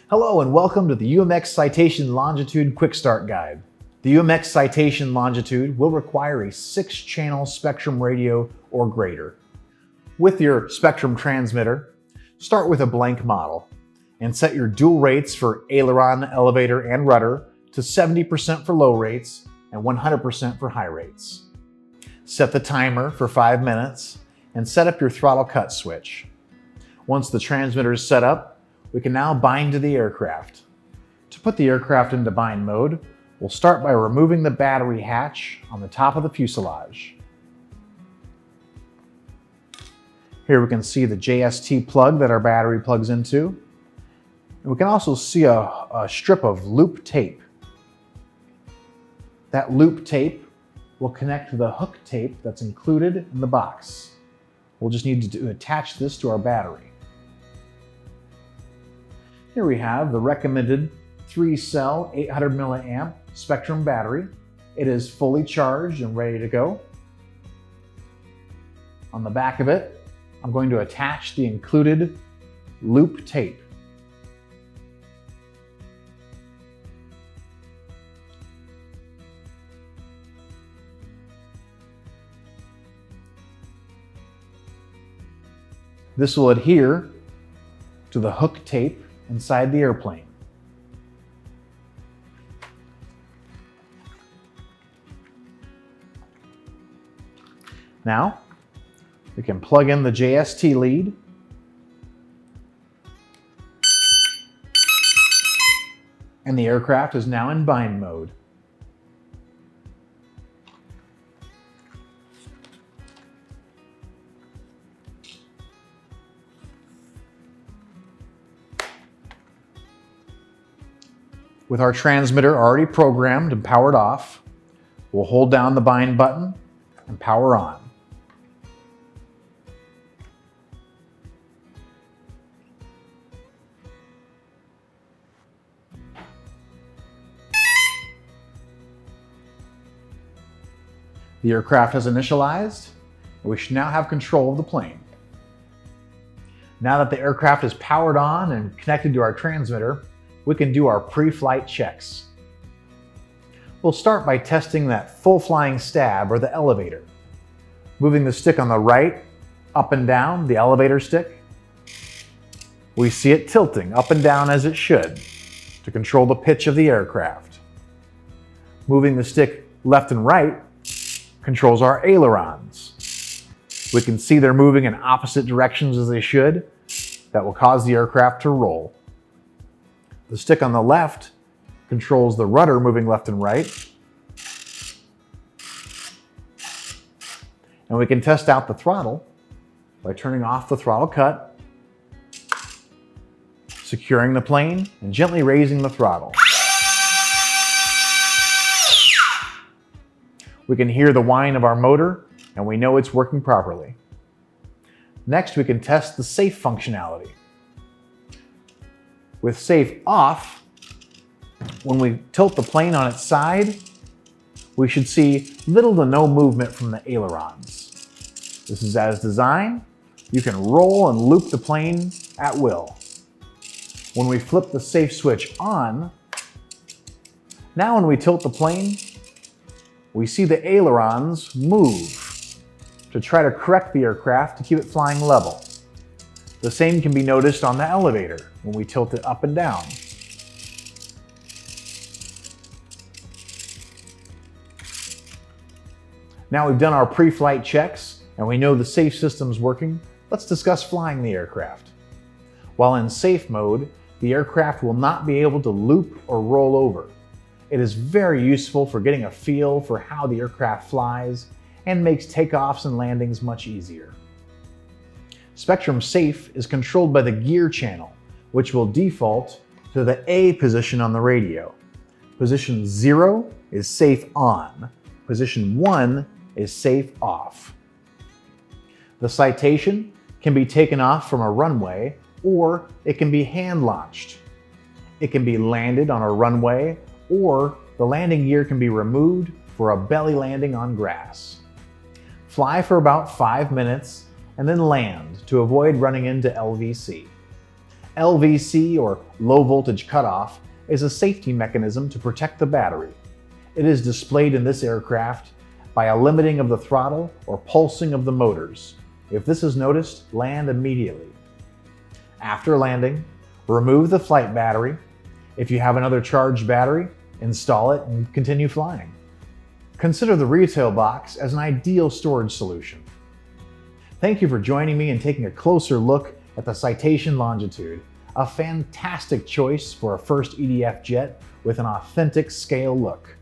Hello and welcome to the UMX Citation Longitude Quick Start Guide. The UMX Citation Longitude will require a 6-channel Spectrum radio or greater. With your Spectrum transmitter, start with a blank model and set your dual rates for aileron, elevator, and rudder to 70% for low rates and 100% for high rates. Set the timer for 5 minutes and set up your throttle cut switch. Once the transmitter is set up, we can now bind to the aircraft. To put the aircraft into bind mode, we'll start by removing the battery hatch on the top of the fuselage. Here we can see the JST plug that our battery plugs into. And we can also see a strip of loop tape. That loop tape will connect to the hook tape that's included in the box. We'll just need to attach this to our battery. Here we have the recommended 3-cell 800 milliamp Spectrum battery. It is fully charged and ready to go. On the back of it, I'm going to attach the included loop tape. This will adhere to the hook tape inside the airplane. Now, we can plug in the JST lead and the aircraft is now in bind mode. With our transmitter already programmed and powered off, we'll hold down the bind button and power on. The aircraft has initialized, and we should now have control of the plane. Now that the aircraft is powered on and connected to our transmitter, we can do our pre-flight checks. We'll start by testing that full flying stab or the elevator. Moving the stick on the right, up and down, the elevator stick. We see it tilting up and down as it should to control the pitch of the aircraft. Moving the stick left and right controls our ailerons. We can see they're moving in opposite directions as they should. That will cause the aircraft to roll. The stick on the left controls the rudder moving left and right. And we can test out the throttle by turning off the throttle cut, securing the plane, and gently raising the throttle. We can hear the whine of our motor, and we know it's working properly. Next, we can test the safe functionality. With safe off, when we tilt the plane on its side, we should see little to no movement from the ailerons. This is as designed. You can roll and loop the plane at will. When we flip the safe switch on, now when we tilt the plane, we see the ailerons move to try to correct the aircraft to keep it flying level. The same can be noticed on the elevator when we tilt it up and down. Now we've done our pre-flight checks and we know the safe system's working, let's discuss flying the aircraft. While in safe mode, the aircraft will not be able to loop or roll over. It is very useful for getting a feel for how the aircraft flies and makes takeoffs and landings much easier. Spectrum Safe is controlled by the gear channel, which will default to the A position on the radio. Position 0 is safe on. Position 1 is safe off. The citation can be taken off from a runway or it can be hand launched. It can be landed on a runway or the landing gear can be removed for a belly landing on grass. Fly for about 5 minutes and then land to avoid running into LVC. LVC, or low voltage cutoff, is a safety mechanism to protect the battery. It is displayed in this aircraft by a limiting of the throttle or pulsing of the motors. If this is noticed, land immediately. After landing, remove the flight battery. If you have another charged battery, install it and continue flying. Consider the retail box as an ideal storage solution. Thank you for joining me and taking a closer look at the Citation Longitude, a fantastic choice for a first EDF jet with an authentic scale look.